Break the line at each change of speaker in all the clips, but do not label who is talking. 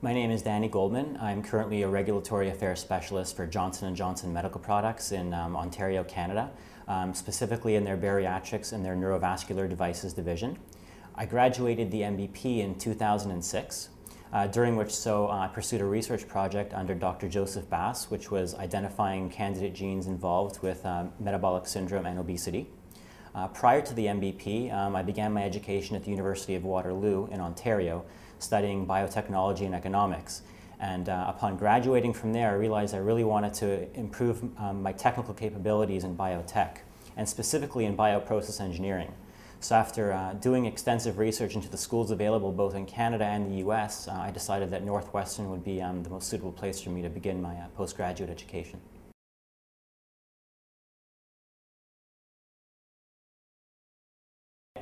My name is Danny Goldman. I'm currently a regulatory affairs specialist for Johnson & Johnson Medical Products in Ontario, Canada, specifically in their bariatrics and their neurovascular devices division. I graduated the MBP in 2006, during which I pursued a research project under Dr. Joseph Bass, which was identifying candidate genes involved with metabolic syndrome and obesity. Prior to the MBP, I began my education at the University of Waterloo in Ontario, studying biotechnology and economics. And upon graduating from there, I realized I really wanted to improve my technical capabilities in biotech, and specifically in bioprocess engineering. So after doing extensive research into the schools available both in Canada and the US, I decided that Northwestern would be the most suitable place for me to begin my postgraduate education.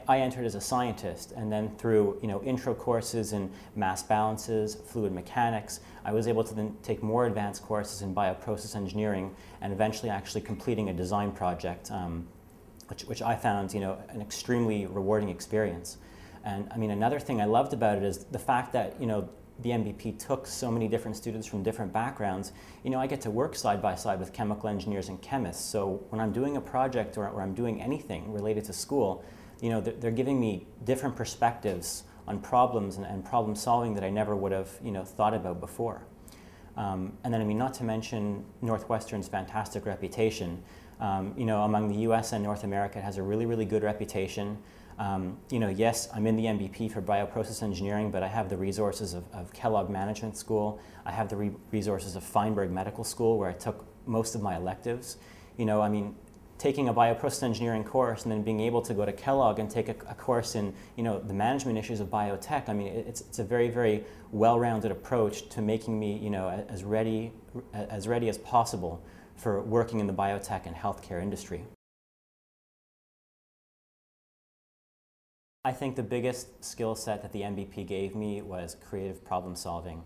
I entered as a scientist, and then through intro courses in mass balances, fluid mechanics, I was able to then take more advanced courses in bioprocess engineering, and eventually actually completing a design project, which I found an extremely rewarding experience. And I mean, another thing I loved about it is the fact that the MBP took so many different students from different backgrounds. I get to work side by side with chemical engineers and chemists. So when I'm doing a project or I'm doing anything related to school, they're giving me different perspectives on problems and problem solving that I never would have, thought about before. And then, I mean, not to mention Northwestern's fantastic reputation. Among the US and North America, it has a really, really good reputation. Yes, I'm in the MBP for bioprocess engineering, but I have the resources of Kellogg Management School. I have the resources of Feinberg Medical School, where I took most of my electives. I mean, taking a bioprocess engineering course and then being able to go to Kellogg and take a course in the management issues of biotech. I mean, it's a very, very well-rounded approach to making me as ready as possible for working in the biotech and healthcare industry. I think the biggest skill set that the MBP gave me was creative problem solving.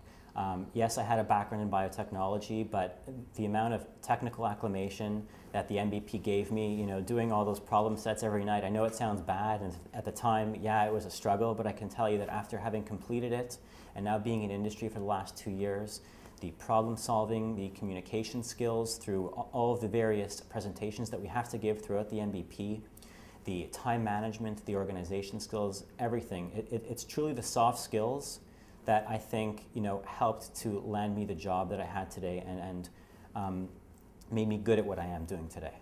Yes, I had a background in biotechnology, but the amount of technical acclimation that the MBP gave me, doing all those problem sets every night, I know it sounds bad, and at the time, yeah, it was a struggle, but I can tell you that after having completed it, and now being in industry for the last 2 years, the problem solving, the communication skills through all of the various presentations that we have to give throughout the MBP, the time management, the organization skills, everything. It's truly the soft skills that I think helped to land me the job that I had today and made me good at what I am doing today.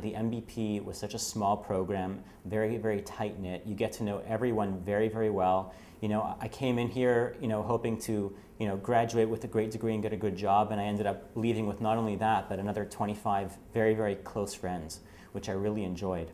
The MBP was such a small program, very, very tight-knit. You get to know everyone very, very well. I came in here, hoping to, graduate with a great degree and get a good job, and I ended up leaving with not only that, but another 25 very, very close friends, which I really enjoyed.